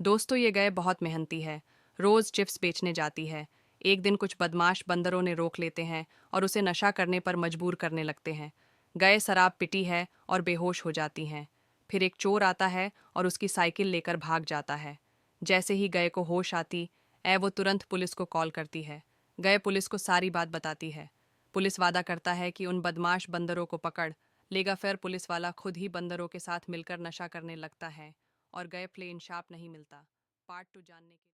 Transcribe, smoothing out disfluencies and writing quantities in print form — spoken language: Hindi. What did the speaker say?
दोस्तों ये गए बहुत मेहनती है। रोज चिप्स बेचने जाती है। एक दिन कुछ बदमाश बंदरों ने रोक लेते हैं और उसे नशा करने पर मजबूर करने लगते हैं। गए शराब पिटी है और बेहोश हो जाती हैं। फिर एक चोर आता है और उसकी साइकिल लेकर भाग जाता है। जैसे ही गए को होश आती वो तुरंत पुलिस को कॉल करती है। गए पुलिस को सारी बात बताती है। पुलिस वादा करता है कि उन बदमाश बंदरों को पकड़ लेगा। फिर पुलिस वाला खुद ही बंदरों के साथ मिलकर नशा करने लगता है और गए प्लेन शाप नहीं मिलता। पार्ट 2 जानने के